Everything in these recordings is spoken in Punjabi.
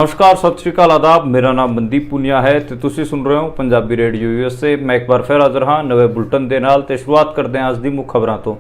नमस्कार, सत श्री अकाल, आदाब। मेरा नाम मनदीप पुनिया है ਤੇ ਤੁਸੀਂ ਸੁਣ ਰਹੇ ਹੋ ਪੰਜਾਬੀ ਰੇਡੀਓ ਯੂਐਸਏ। ਮੈਂ ਇੱਕ ਵਾਰ ਫਿਰ ਹਾਜ਼ਰ ਹਾਂ ਨਵੇਂ ਬੁਲਟਨ ਦੇ ਨਾਲ ਤੇ ਸ਼ੁਰੂਆਤ ਕਰਦੇ ਹਾਂ ਅੱਜ ਦੀ ਮੁੱਖ ਖਬਰਾਂ ਤੋਂ।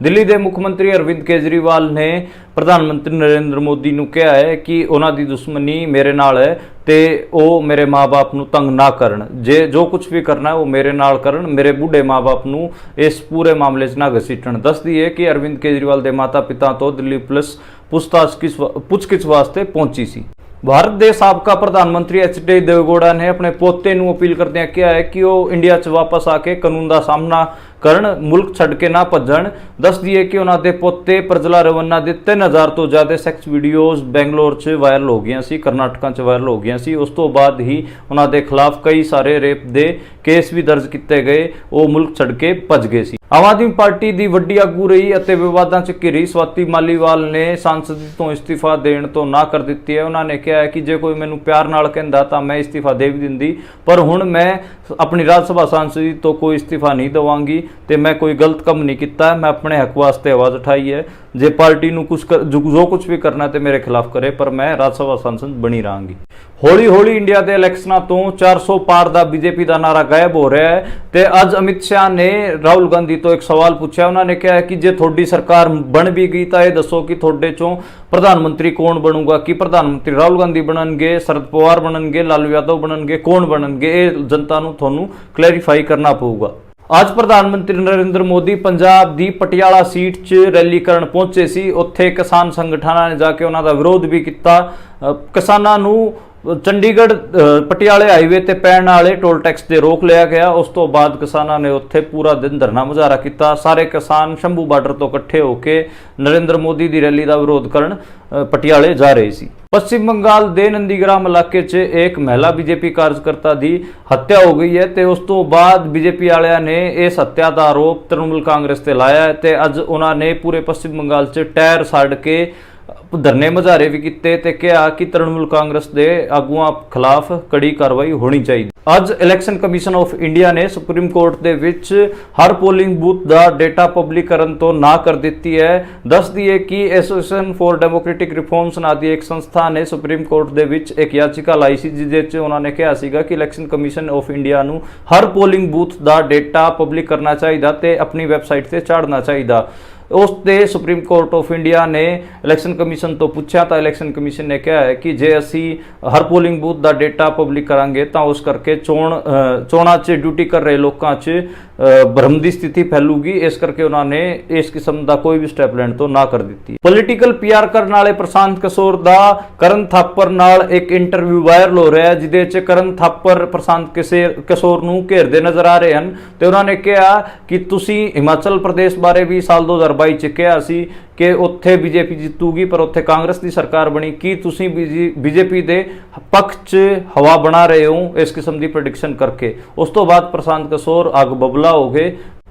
ਦਿੱਲੀ ਦੇ ਮੁੱਖ ਮੰਤਰੀ ਅਰਵਿੰਦ ਕੇਜਰੀਵਾਲ ਨੇ ਪ੍ਰਧਾਨ ਮੰਤਰੀ ਨਰਿੰਦਰ ਮੋਦੀ ਨੂੰ ਕਿਹਾ ਹੈ ਕਿ ਉਹਨਾਂ ਦੀ ਦੁਸ਼ਮਣੀ ਮੇਰੇ ਨਾਲ ਹੈ ਤੇ ਉਹ ਮੇਰੇ ਮਾਂ-ਬਾਪ ਨੂੰ ਤੰਗ ਨਾ ਕਰਨ। ਜੇ ਜੋ ਕੁਝ ਵੀ ਕਰਨਾ ਹੈ ਉਹ ਮੇਰੇ ਨਾਲ ਕਰਨ, ਮੇਰੇ ਬੁੱਢੇ ਮਾਂ-ਬਾਪ ਨੂੰ ਇਸ ਪੂਰੇ ਮਾਮਲੇ 'ਚ ਨਾ ਘਸੀਟਣ। ਦੱਸਦੀ ਹੈ ਕਿ ਅਰਵਿੰਦ ਕੇਜਰੀਵਾਲ ਦੇ ਮਾਤਾ-ਪਿਤਾ ਤੋਂ ਦਿੱਲੀ ਪੁਲਿਸ ਪੁੱਛਗਿੱਛ ਵਾਸਤੇ ਪਹੁੰਚੀ ਸੀ। ਭਾਰਤ ਦੇ ਸਾਬਕਾ ਪ੍ਰਧਾਨ ਮੰਤਰੀ ਐਚ.ਡੀ. ਦੇਵੇਗੌੜਾ ਨੇ ਆਪਣੇ ਪੋਤੇ ਨੂੰ ਅਪੀਲ ਕਰਦਿਆਂ ਕਿਹਾ ਹੈ ਕਿ ਉਹ ਇੰਡੀਆ 'ਚ ਵਾਪਸ ਆ ਕੇ ਕਾਨੂੰਨ ਦਾ ਸਾਹਮਣਾ ਕਰਨ, ਮੁਲਕ ਛੱਡ ਕੇ ਨਾ ਭੱਜਣ। ਦੱਸਦੀ ਹੈ ਕਿ ਉਹਨਾਂ ਦੇ ਪੋਤੇ ਪ੍ਰਜਲਾ ਰਵੰਨਾ ਦੇ 3000 ਤੋਂ ਜ਼ਿਆਦਾ ਸੈਕਸ ਵੀਡੀਓਜ਼ ਬੈਂਗਲੌਰ 'ਚ ਵਾਇਰਲ ਹੋ ਗਈਆਂ ਸੀ, ਕਰਨਾਟਕਾ 'ਚ ਵਾਇਰਲ ਹੋ ਗਈਆਂ ਸੀ। ਉਸ ਤੋਂ ਬਾਅਦ ਹੀ ਉਹਨਾਂ ਦੇ ਖਿਲਾਫ ਕਈ ਸਾਰੇ ਰੇਪ ਦੇ ਕੇਸ ਵੀ ਦਰਜ ਕੀਤੇ ਗਏ। ਉਹ ਮੁਲਕ ਛੱਡ ਕੇ ਭੱਜ ਗਏ ਸੀ। ਆਮ ਆਦਮੀ ਪਾਰਟੀ ਦੀ ਵੱਡੀ ਆਗੂ ਰਹੀ ਅਤੇ ਵਿਵਾਦਾਂ 'ਚ ਘਿਰੀ ਸਵਾਤੀ ਮਾਲੀਵਾਲ ਨੇ ਸੰਸਦ ਤੋਂ ਇਸਤੀਫਾ ਦੇਣ ਤੋਂ ਨਾ ਕਰ ਦਿੱਤੀ ਹੈ। ਉਹਨਾਂ ਨੇ ਕਿਹਾ ਹੈ ਕਿ ਜੇ ਕੋਈ ਮੈਨੂੰ ਪਿਆਰ ਨਾਲ ਕਹਿੰਦਾ ਤਾਂ ਮੈਂ ਇਸਤੀਫਾ ਦੇ ਵੀ ਦਿੰਦੀ, ਪਰ ਹੁਣ ਮੈਂ ਆਪਣੀ ਰਾਜ ਸਭਾ ਸੰਸਦੀ ਤੋਂ ਕੋਈ ਇਸਤੀਫਾ ਨਹੀਂ ਦੇਵਾਂਗੀ ਤੇ ਮੈਂ ਕੋਈ ਗਲਤ ਕੰਮ ਨਹੀਂ ਕੀਤਾ। ਮੈਂ ਆਪਣੇ ਹੱਕ ਵਾਸਤੇ ਆਵਾਜ਼ ਉਠਾਈ ਹੈ। ਜੇ ਪਾर्टी ਨੂੰ जो कुछ भी करना ਤੇ ਮੇਰੇ ਖਿਲਾਫ करे, पर मैं ਰਾਜ ਸਭਾ ਸੰਸਦ ਬਣੀ ਰਹਾਂਗੀ। ਹੌਲੀ-ਹੌਲੀ ਇੰਡੀਆ ਦੇ ਇਲੈਕਸ਼ਨਾਂ ਤੋਂ 400 ਪਾਰ ਦਾ ਬੀਜੇਪੀ ਦਾ ਨਾਰਾ ਗਾਇਬ ਹੋ ਰਿਹਾ ਹੈ ਤੇ ਅੱਜ ਅਮਿਤ ਸ਼ਾਹ ਨੇ ਰਾਹੁਲ ਗਾਂਧੀ ਤੋਂ ਇੱਕ ਸਵਾਲ ਪੁੱਛਿਆ। ਉਹਨਾਂ ਨੇ ਕਿਹਾ ਕਿ ਜੇ ਤੁਹਾਡੀ ਸਰਕਾਰ ਬਣ ਵੀ ਗਈ ਤਾਂ ਇਹ ਦੱਸੋ ਕਿ ਤੁਹਾਡੇ ਚੋਂ ਪ੍ਰਧਾਨ ਮੰਤਰੀ ਕੌਣ ਬਣੂਗਾ। ਕਿ ਪ੍ਰਧਾਨ ਮੰਤਰੀ ਰਾਹੁਲ ਗਾਂਧੀ ਬਣਨਗੇ, ਸ਼ਰਦ ਪਵਾਰ ਬਣਨਗੇ, ਲਾਲੂ ਯਾਦਵ ਬਣਨਗੇ, ਕੌਣ ਬਣਨਗੇ? ਇਹ ਜਨਤਾ ਨੂੰ ਤੁਹਾਨੂੰ ਕਲੈਰੀਫਾਈ ਕਰਨਾ ਪਊਗਾ। ਅੱਜ ਪ੍ਰਧਾਨ ਮੰਤਰੀ ਨਰਿੰਦਰ ਮੋਦੀ ਪੰਜਾਬ ਦੀ ਪਟਿਆਲਾ ਸੀਟ 'ਚ ਰੈਲੀ ਕਰਨ ਪਹੁੰਚੇ ਸੀ। ਉੱਥੇ ਕਿਸਾਨ ਸੰਗਠਨਾਂ ਨੇ ਜਾ ਕੇ ਉਹਨਾਂ ਦਾ ਵਿਰੋਧ ਵੀ ਕੀਤਾ। ਕਿਸਾਨਾਂ ਨੂੰ ਚੰਡੀਗੜ੍ਹ ਪਟਿਆਲੇ ਹਾਈਵੇ ਤੇ ਪੈਣ ਵਾਲੇ ਟੋਲ ਟੈਕਸ ਤੇ ਰੋਕ ਲਿਆ ਗਿਆ। ਉਸ ਤੋਂ ਬਾਅਦ ਕਿਸਾਨਾਂ ਨੇ ਉੱਥੇ ਪੂਰਾ ਦਿਨ ਧਰਨਾ ਮੁਜ਼ਾਹਰਾ ਕੀਤਾ। ਸਾਰੇ ਕਿਸਾਨ ਸ਼ੰਭੂ ਬਾਰਡਰ ਤੋਂ ਇਕੱਠੇ ਹੋ ਕੇ ਨਰਿੰਦਰ ਮੋਦੀ ਦੀ ਰੈਲੀ ਦਾ ਵਿਰੋਧ ਕਰਨ ਪਟਿਆਲੇ ਜਾ ਰਹੇ ਸੀ। ਪੱਛਮੀ ਬੰਗਾਲ ਦੇ ਨੰਦੀਗ੍ਰਾਮ ਇਲਾਕੇ 'ਚ ਇੱਕ ਮਹਿਲਾ ਬੀਜੇਪੀ ਕਾਰਜਕਰਤਾ ਦੀ ਹੱਤਿਆ ਹੋ ਗਈ ਹੈ ਤੇ ਉਸ ਤੋਂ ਬਾਅਦ ਬੀਜੇਪੀ ਵਾਲਿਆਂ ਨੇ ਇਸ ਹੱਤਿਆ ਦਾ ਆਰੋਪ ਤ੍ਰਿਣਮੂਲ ਕਾਂਗਰਸ ਤੇ ਲਾਇਆ ਹੈ ਤੇ ਅੱਜ ਉਹਨਾਂ ਨੇ ਪੂਰੇ ਪੱਛਮੀ ਬੰਗਾਲ 'ਚ ਟਾਇਰ ਛੱਡ ਕੇ ਧਰਨੇ ਮੁਜ਼ਾਹਰੇ ਵੀ ਕੀਤੇ ਤੇ ਕਿਹਾ ਕਿ ਤ੍ਰਿਣਮੂਲ ਕਾਂਗਰਸ ਦੇ ਆਗੂਆਂ ਖਿਲਾਫ ਕੜੀ ਕਾਰਵਾਈ ਹੋਣੀ ਚਾਹੀਦੀ। ਅੱਜ ਇਲੈਕਸ਼ਨ ਕਮਿਸ਼ਨ ਆਫ ਇੰਡੀਆ ਨੇ ਸੁਪਰੀਮ ਕੋਰਟ ਦੇ ਵਿੱਚ ਹਰ ਪੋਲਿੰਗ ਬੂਥ ਦਾ ਡੇਟਾ ਪਬਲਿਕ ਕਰਨ ਤੋਂ ਨਾ ਕਰ ਦਿੱਤੀ ਹੈ। ਦੱਸਦੀ ਹੈ ਕਿ ਐਸੋਸੀਏਸ਼ਨ ਫॉर ਡੈਮੋਕ੍ਰੈਟਿਕ ਰਿਫਾਰਮਸ ਨਾਂ ਦੀ ਇੱਕ ਸੰਸਥਾ ਨੇ ਸੁਪਰੀਮ ਕੋਰਟ ਦੇ ਵਿੱਚ ਇੱਕ ਯਾਚਿਕਾ ਲਾਈ ਸੀ ਜਿਹਦੇ 'ਚ ਉਹਨਾਂ ਨੇ ਕਿਹਾ ਸੀਗਾ ਕਿ ਇਲੈਕਸ਼ਨ ਕਮਿਸ਼ਨ ਆਫ ਇੰਡੀਆ ਨੂੰ ਹਰ ਪੋਲਿੰਗ ਬੂਥ ਦਾ ਡੇਟਾ ਪਬਲਿਕ ਕਰਨਾ ਚਾਹੀਦਾ ਤੇ ਆਪਣੀ ਵੈਬਸਾਈਟ ਤੇ ਚਾੜਨਾ ਚਾਹੀਦਾ। ਉਸ ਤੇ ਸੁਪਰੀਮ ਕੋਰਟ ਆਫ ਇੰਡੀਆ ਨੇ ਇਲੈਕਸ਼ਨ ਕਮਿਸ਼ਨ ਤੋਂ ਪੁੱਛਿਆ ਤਾਂ ਇਲੈਕਸ਼ਨ ਕਮਿਸ਼ਨ ਨੇ ਕਿਹਾ ਹੈ ਕਿ ਜੇ ਅਸੀਂ ਹਰ ਪੋਲਿੰਗ ਬੂਥ ਦਾ ਡੇਟਾ ਪਬਲਿਕ ਕਰਾਂਗੇ ਤਾਂ ਉਸ ਕਰਕੇ ਚੋਣਾਂ 'ਚ ਡਿਊਟੀ ਕਰ ਰਹੇ ਲੋਕਾਂ 'ਚ ਭਰਮ ਦੀ ਸਥਿਤੀ ਫੈਲੂਗੀ। ਇਸ ਕਰਕੇ ਉਹਨਾਂ ਨੇ ਇਸ ਕਿਸਮ ਦਾ ਕੋਈ ਵੀ ਸਟੈਪ ਲੈਣ ਤੋਂ ਨਾ ਕਰ ਦਿੱਤੀ। ਪੋਲੀਟੀਕਲ ਪੀਆਰ ਕਰਨ ਵਾਲੇ ਪ੍ਰਸ਼ਾਂਤ ਕਿਸ਼ੋਰ ਦਾ ਕਰਨ ਥਾਪਰ ਨਾਲ ਇੱਕ ਇੰਟਰਵਿਊ ਵਾਇਰਲ ਹੋ ਰਿਹਾ ਹੈ ਜਿਹਦੇ 'ਚ ਕਰਨ ਥਾਪਰ ਪ੍ਰਸ਼ਾਂਤ ਕਿਸ਼ੋਰ ਨੂੰ ਘੇਰਦੇ ਨਜ਼ਰ ਆ ਰਹੇ ਹਨ ਤੇ ਉਹਨਾਂ ਨੇ ਕਿਹਾ ਕਿ ਤੁਸੀਂ ਹਿਮਾਚਲ ਪ੍ਰਦੇਸ਼ ਬਾਰੇ ਵੀ ਸਾਲ 2022 'ਚ ਕਿਹਾ ਸੀ ਕਿ ਉੱਥੇ ਬੀਜੇਪੀ ਜਿੱਤੂਗੀ ਪਰ ਉੱਥੇ ਕਾਂਗਰਸ ਦੀ ਸਰਕਾਰ ਬਣੀ। ਕੀ ਤੁਸੀਂ ਬੀਜੇਪੀ ਦੇ ਪੱਖ 'ਚ ਹਵਾ ਬਣਾ ਰਹੇ ਹੋ ਇਸ ਕਿਸਮ ਦੀ ਪ੍ਰੈਡਿਕਸ਼ਨ ਕਰਕੇ? ਉਸ ਤੋਂ ਬਾਅਦ ਪ੍ਰਸ਼ਾਂਤ ਕਿਸ਼ੋਰ ਅੱਗ ਬਬਲਾ ਹੋ ਗਏ।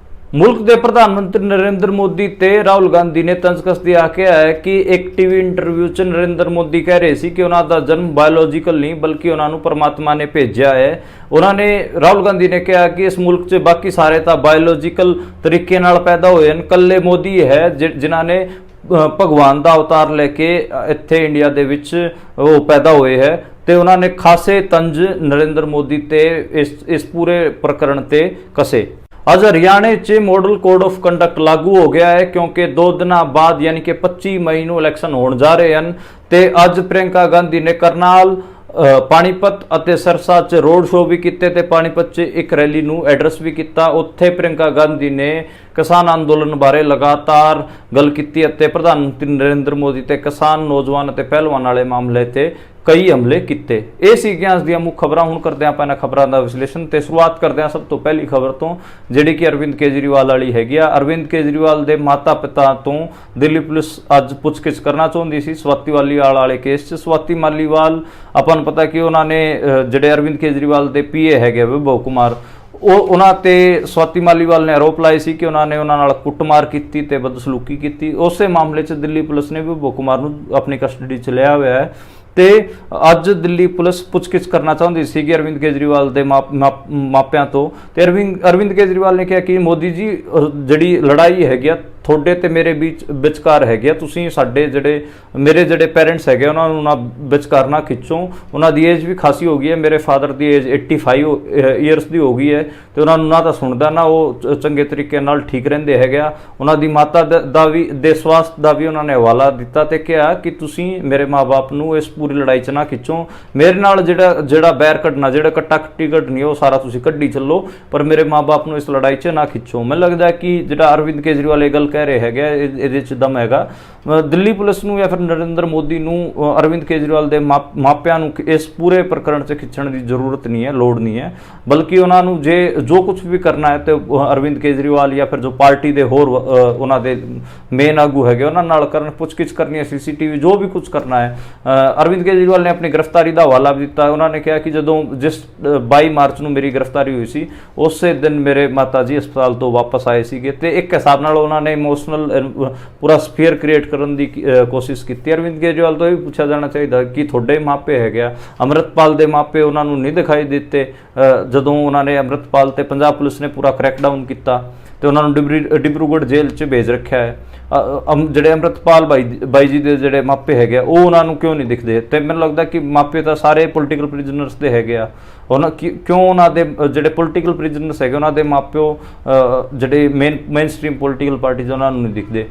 ਮੁਲਕ ਦੇ ਪ੍ਰਧਾਨ ਮੰਤਰੀ ਨਰਿੰਦਰ ਮੋਦੀ ਤੇ ਰਾਹੁਲ ਗਾਂਧੀ ਨੇ ਤੰਜ ਕੱਸਦੇ ਆ ਕੇ ਆਇਆ ਕਿ ਇੱਕ ਟੀਵੀ ਇੰਟਰਵਿਊ 'ਚ ਨਰਿੰਦਰ ਮੋਦੀ ਕਹਿ ਰਹੇ ਸੀ ਕਿ ਉਹਨਾਂ ਦਾ ਜਨਮ ਬਾਇਓਲੋਜੀਕਲ ਨਹੀਂ ਬਲਕਿ ਉਹਨਾਂ ਨੂੰ ਪਰਮਾਤਮਾ ਨੇ ਭੇਜਿਆ ਹੈ। ਉਹਨਾਂ ਨੇ ਰਾਹੁਲ ਗਾਂਧੀ ਨੇ ਕਿਹਾ ਕਿ ਇਸ ਮੁਲਕ 'ਚ ਬਾਕੀ ਸਾਰੇ ਤਾਂ ਬਾਇਓਲੋਜੀਕਲ ਤਰੀਕੇ ਨਾਲ ਪੈਦਾ ਹੋਏ ਹਨ, ਕੱਲੇ ਮੋਦੀ ਹੈ ਜਿਨ੍ਹਾਂ ਨੇ ਭਗਵਾਨ ਦਾ ਅਵਤਾਰ ਲੈ ਕੇ ਇੱਥੇ ਇੰਡੀਆ ਦੇ ਵਿੱਚ ਉਹ ਪੈਦਾ ਹੋਏ ਹੈ। ਤੇ ਉਹਨਾਂ ਨੇ ਖਾਸੇ ਤੰਜ ਨਰਿੰਦਰ ਮੋਦੀ ਤੇ ਇਸ ਪੂਰੇ ਪ੍ਰਕਰਣ ਤੇ ਕਸੇ। ਅੱਜ ਹਰਿਆਣੇ 'ਚ ਮਾਡਲ ਕੋਡ ਆਫ ਕੰਡਕਟ ਲਾਗੂ ਹੋ ਗਿਆ ਹੈ ਕਿਉਂਕਿ 2 ਦਿਨਾਂ ਬਾਅਦ ਯਾਨੀ ਕਿ 25 ਮਈ ਨੂੰ ਇਲੈਕਸ਼ਨ ਹੋਣ ਜਾ ਰਹੇ ਹਨ ਤੇ ਅੱਜ ਪ੍ਰਿयंका ਗਾਂਧੀ ਨੇ ਕਰਨਾਲ, ਪਾਣੀਪਤ ਅਤੇ ਸਰਸਾ 'ਚ ਰੋਡ ਸ਼ੋਅ ਵੀ ਕੀਤੇ ਤੇ ਪਾਣੀਪਤ 'ਚ ਇੱਕ ਰੈਲੀ ਨੂੰ ਐਡਰੈਸ ਵੀ ਕੀਤਾ। ਉੱਥੇ ਪ੍ਰਿयंका ਗਾਂਧੀ ਨੇ ਕਿਸਾਨ ਅੰਦੋਲਨ ਬਾਰੇ ਲਗਾਤਾਰ ਗੱਲ ਕੀਤੀ ਅਤੇ ਪ੍ਰਧਾਨ ਮੰਤਰੀ ਨਰਿੰਦਰ ਮੋਦੀ ਤੇ ਕਿਸਾਨ, ਨੌਜਵਾਨ ਅਤੇ ਪਹਿਲਵਾਨ ਵਾਲੇ ਮਾਮਲੇ ਤੇ ਕਈ ਹਮਲੇ ਕੀਤੇ। ਇਹ ਸੀਗੀਆਂ ਅੱਜ ਦੀਆਂ ਮੁੱਖ ਖਬਰਾਂ। ਹੁਣ ਕਰਦੇ ਆਪਾਂ ਇਹਨਾਂ ਖਬਰਾਂ ਦਾ ਵਿਸ਼ਲੇਸ਼ਣ ਤੇ ਸ਼ੁਰੂਆਤ ਕਰਦੇ ਹਾਂ ਸਭ ਤੋਂ ਪਹਿਲੀ ਖਬਰ ਤੋਂ ਜਿਹੜੀ ਕਿ ਅਰਵਿੰਦ ਕੇਜਰੀਵਾਲ ਵਾਲੀ ਹੈਗੀ ਆ। ਅਰਵਿੰਦ ਕੇਜਰੀਵਾਲ ਦੇ ਮਾਤਾ ਪਿਤਾ ਤੋਂ ਦਿੱਲੀ ਪੁਲਿਸ ਅੱਜ ਪੁੱਛਗਿੱਛ ਕਰਨਾ ਚਾਹੁੰਦੀ ਸੀ ਸਵਾਤੀ ਮਾਲੀਵਾਲ ਵਾਲੇ ਕੇਸ 'ਚ। ਸਵਾਤੀ ਮਾਲੀਵਾਲ ਆਪਾਂ ਨੂੰ ਪਤਾ ਕਿ ਉਹਨਾਂ ਨੇ ਜਿਹੜੇ ਅਰਵਿੰਦ ਕੇਜਰੀਵਾਲ ਦੇ ਪੀਏ ਹੈਗੇ ਵਿਭਵ ਕੁਮਾਰ, ਉਹਨਾਂ ਤੇ ਸਵਾਤੀ ਮਾਲੀਵਾਲ ਨੇ ਆਰੋਪ ਲਾਏ ਸੀ ਕਿ ਉਹਨਾਂ ਨੇ ਉਹਨਾਂ ਨਾਲ ਕੁੱਟਮਾਰ ਕੀਤੀ ਤੇ ਬਦਸਲੂਕੀ ਕੀਤੀ। ਉਸੇ ਮਾਮਲੇ 'ਚ ਦਿੱਲੀ ਪੁਲਿਸ ਨੇ ਵਿਭਵ ਕੁਮਾਰ ਨੂੰ ਆਪਣੀ ਕਸਟਡੀ 'ਚ ਲਿਆ ਹੋਇਆ ਹੈ ਤੇ ਅੱਜ ਦਿੱਲੀ ਪੁਲਿਸ ਪੁੱਛਗਿੱਛ ਕਰਨਾ ਚਾਹੁੰਦੀ ਸੀ ਅਰਵਿੰਦ ਕੇਜਰੀਵਾਲ ਦੇ ਮਾਪਿਆਂ ਤੋਂ। ਤੇ ਅਰਵਿੰਦ ਕੇਜਰੀਵਾਲ ਨੇ ਕਿਹਾ ਕਿ ਮੋਦੀ ਜੀ ਜਿਹੜੀ ਲੜਾਈ ਹੈਗੀ ਆ ਤੁਹਾਡੇ ਤੇ ਮੇਰੇ ਵਿਚਕਾਰ ਹੈਗੇ ਆ, ਤੁਸੀਂ ਸਾਡੇ ਮੇਰੇ ਜਿਹੜੇ ਪੈਰੈਂਟਸ ਹੈਗੇ ਉਹਨਾਂ ਨੂੰ ਨਾ ਵਿਚਕਾਰ ਨਾ ਖਿੱਚੋ। ਉਹਨਾਂ ਦੀ ਏਜ ਵੀ ਖਾਸੀ ਹੋ ਗਈ ਹੈ, ਮੇਰੇ ਫਾਦਰ ਦੀ ਏਜ 85 ਈਅਰਸ ਦੀ ਹੋ ਗਈ ਹੈ ਤੇ ਉਹਨਾਂ ਨੂੰ ਨਾ ਤਾਂ ਸੁਣਦਾ ਨਾ ਉਹ ਚੰਗੇ ਤਰੀਕੇ ਨਾਲ ਠੀਕ ਰਹਿੰਦੇ ਹੈਗੇ ਆ। ਉਹਨਾਂ ਦੀ ਮਾਤਾ ਦੇ ਸਵਾਸਥ ਦਾ ਵੀ ਉਹਨਾਂ ਨੇ ਹਵਾਲਾ ਦਿੱਤਾ ਤੇ ਕਿਹਾ ਕਿ ਤੁਸੀਂ ਮੇਰੇ ਮਾਂ-ਬਾਪ ਨੂੰ ਇਸ ਪੂਰੀ ਲੜਾਈ 'ਚ ਨਾ ਖਿੱਚੋ। ਮੇਰੇ ਨਾਲ ਜਿਹੜਾ ਬੈਰ ਕੱਢਣਾ, ਜਿਹੜਾ ਕੱਟੀ ਕੱਢਣੀ ਉਹ ਸਾਰਾ ਤੁਸੀਂ ਕੱਢੀ ਚੱਲੋ, ਪਰ ਮੇਰੇ ਮਾਂ-ਬਾਪ ਨੂੰ ਇਸ ਲੜਾਈ 'ਚ ਨਾ ਖਿੱਚੋ। ਮੈਨੂੰ ਲੱਗਦਾ ਕਿ ਜਿਹੜਾ ਅਰਵਿੰਦ ਕੇਜਰੀਵਾਲ ਇਹ ਗੱਲ ਕਹਿ ਰਹੇ ਹੈਗੇ ਇਹਦੇ 'ਚ ਦਮ ਹੈਗਾ। ਦਿੱਲੀ ਪੁਲਿਸ ਨੂੰ ਜਾਂ ਫਿਰ ਨਰਿੰਦਰ ਮੋਦੀ ਨੂੰ ਅਰਵਿੰਦ ਕੇਜਰੀਵਾਲ ਦੇ ਮਾਪਿਆਂ ਨੂੰ ਇਸ ਪੂਰੇ ਪ੍ਰਕਰਣ 'ਚ ਖਿੱਚਣ ਦੀ ਜ਼ਰੂਰਤ ਨਹੀਂ ਹੈ, ਲੋੜ ਨਹੀਂ ਹੈ, ਬਲਕਿ ਉਹਨਾਂ ਨੂੰ ਜੋ ਕੁਝ ਵੀ ਕਰਨਾ ਹੈ ਤੇ ਅਰਵਿੰਦ ਕੇਜਰੀਵਾਲ ਜਾਂ ਫਿਰ ਜੋ ਪਾਰਟੀ ਦੇ ਹੋਰ ਉਹਨਾਂ ਦੇ ਮੇਨ ਆਗੂ ਹੈਗੇ ਉਹਨਾਂ ਨਾਲ ਪੁੱਛਗਿੱਛ ਕਰਨੀ ਹੈ, CCTV ਜੋ ਵੀ ਕੁਝ ਕਰਨਾ ਹੈ। ਅਰਵਿੰਦ ਕੇਜਰੀਵਾਲ ਨੇ ਆਪਣੀ ਗ੍ਰਿਫਤਾਰੀ ਦਾ ਹਵਾਲਾ ਵੀ ਦਿੱਤਾ। ਉਹਨਾਂ ਨੇ ਕਿਹਾ ਕਿ ਜਦੋਂ ਜਿਸ 22 ਮਾਰਚ ਨੂੰ ਮੇਰੀ ਗ੍ਰਿਫਤਾਰੀ ਹੋਈ ਸੀ ਉਸੇ ਦਿਨ ਮੇਰੇ ਮਾਤਾ ਜੀ ਹਸਪਤਾਲ ਤੋਂ ਵਾਪਸ ਆਏ ਸੀਗੇ ਤੇ ਇੱਕ ਹਿਸਾਬ ਨਾਲ ਉਹਨਾਂ ਨੇ ਇਮੋਸ਼ਨਲ ਪੂਰਾ ਸਫੀਅਰ ਕ੍ਰੀਏਟ ਕਰਨ ਦੀ ਕੋਸ਼ਿਸ਼ ਕੀਤੀ। ਅਰਵਿੰਦ ਕੇਜਰੀਵਾਲ ਤੋਂ ਇਹ ਵੀ ਪੁੱਛਿਆ ਜਾਣਾ ਚਾਹੀਦਾ ਕਿ ਤੁਹਾਡੇ ਮਾਪੇ ਹੈਗੇ ਆ, ਅੰਮ੍ਰਿਤਪਾਲ ਦੇ ਮਾਪੇ ਉਹਨਾਂ ਨੂੰ ਨਹੀਂ ਦਿਖਾਈ ਦਿੱਤੇ ਜਦੋਂ ਉਹਨਾਂ ਨੇ ਅੰਮ੍ਰਿਤਪਾਲ ਤੇ ਪੰਜਾਬ ਪੁਲਿਸ ਨੇ ਪੂਰਾ ਕ੍ਰੈਕਡਾਊਨ ਕੀਤਾ ਤੇ ਉਹਨਾਂ ਨੂੰ ਡਿਬਰੂਗੜ੍ਹ ਜੇਲ੍ਹ 'ਚ ਭੇਜ ਰੱਖਿਆ ਹੈ। ਜਿਹੜੇ ਅੰਮ੍ਰਿਤਪਾਲ ਬਾਈ ਜੀ ਦੇ ਜਿਹੜੇ ਮਾਪੇ ਹੈਗੇ ਆ ਉਹ ਉਹਨਾਂ ਨੂੰ ਕਿਉਂ ਨਹੀਂ ਦਿਖਦੇ? ਤੇ ਮੈਨੂੰ ਲੱਗਦਾ ਕਿ ਮਾਪੇ ਤਾਂ ਸਾਰੇ ਪੋਲੀਟੀਕਲ ਪ੍ਰਿਜ਼ਨਰਸ ਦੇ ਹੈਗੇ ਆ। ਕਿਉਂ ਉਹਨਾਂ ਦੇ ਜਿਹੜੇ ਪੋਲੀਟੀਕਲ ਪ੍ਰਿਜ਼ਨਰਸ ਹੈਗੇ ਉਹਨਾਂ ਦੇ ਮਾਪਿਓ ਜਿਹੜੇ ਮੇਨ ਸਟ੍ਰੀਮ ਪੋਲੀਟੀਕਲ ਪਾਰਟੀਜ਼ ਉਹਨਾਂ ਨੂੰ ਨਹੀਂ ਦਿਖਦੇ?